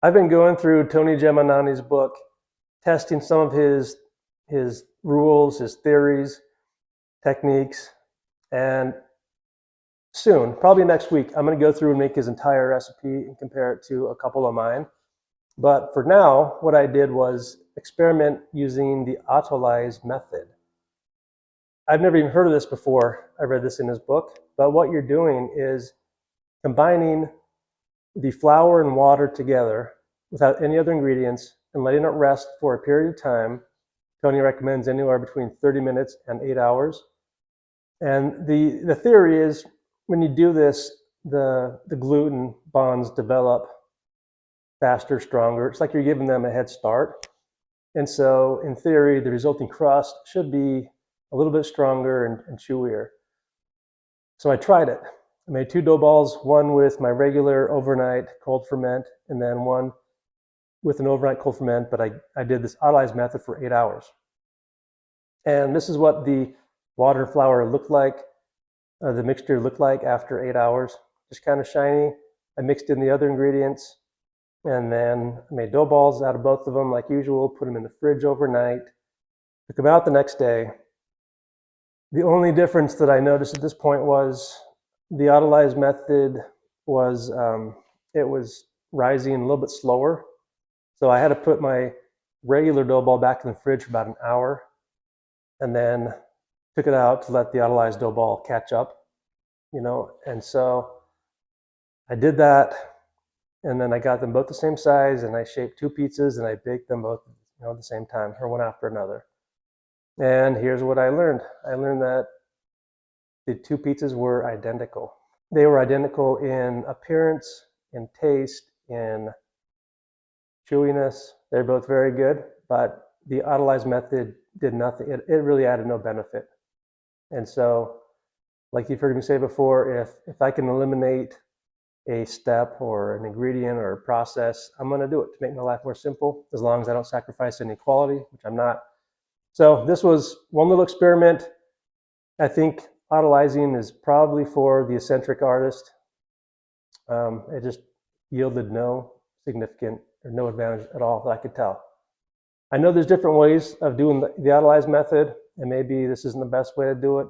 I've been going through Tony Geminani's book, testing some of his rules, his theories, techniques, and soon, probably next week, I'm going to go through and make his entire recipe and compare it to a couple of mine. But for now, what I did was experiment using the Autolyse method. I've never even heard of this before. I read this in his book, but what you're doing is combining the flour and water together without any other ingredients and letting it rest for a period of time. Tony recommends anywhere between 30 minutes and 8 hours. And the theory is when you do this, the gluten bonds develop faster, stronger. It's like you're giving them a head start. And so in theory, the resulting crust should be a little bit stronger and chewier. So I tried it. I made 2 dough balls, one with my regular overnight cold ferment, and then one with an overnight cold ferment, but I did this Autolyse method for 8 hours. And this is what the water and flour looked like, the mixture looked like after 8 hours. Just kind of shiny. I mixed in the other ingredients, and then I made dough balls out of both of them like usual, put them in the fridge overnight, took them out the next day. The only difference that I noticed at this point was the Autolyse method was, it was rising a little bit slower. So I had to put my regular dough ball back in the fridge for about an hour and then took it out to let the Autolyse dough ball catch up, and so I did that, and then I got them both the same size, and I shaped 2 pizzas, and I baked them both, at the same time, or one after another. And here's what I learned. I learned that the 2 pizzas were identical. They were identical in appearance, in taste, in chewiness. They're both very good, but the Autolyse method did nothing. It really added no benefit. And so, like you've heard me say before, if I can eliminate a step or an ingredient or a process, I'm going to do it to make my life more simple, as long as I don't sacrifice any quality, which I'm not. So this was one little experiment. I think autolyzing is probably for the eccentric artist. It just yielded no significant or no advantage at all that I could tell. I know there's different ways of doing the Autolyse method, and maybe this isn't the best way to do it.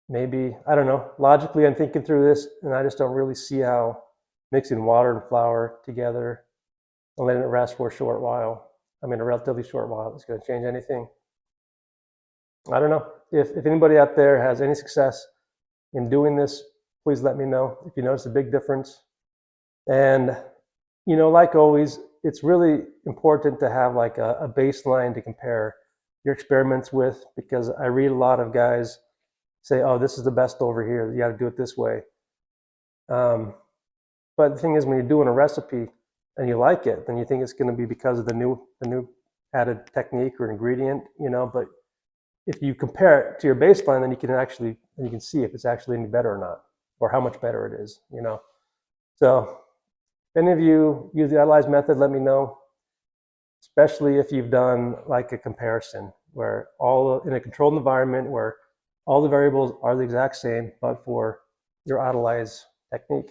Maybe, I don't know. Logically, I'm thinking through this, and I just don't really see how mixing water and flour together and letting it rest for a relatively short while, is going to change anything. I don't know. If anybody out there has any success in doing this, please let me know if you notice a big difference. And, like always, it's really important to have like a baseline to compare your experiments with, because I read a lot of guys say, oh, this is the best over here, you got to do it this way. But the thing is, when you're doing a recipe and you like it, then you think it's going to be because of the new added technique or ingredient, but if you compare it to your baseline, then you can see if it's actually any better or not, or how much better it is, So if any of you use the Autolyse method, let me know, especially if you've done like a comparison where in a controlled environment where all the variables are the exact same, but for your Autolyse technique.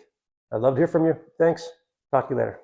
I'd love to hear from you. Thanks. Talk to you later.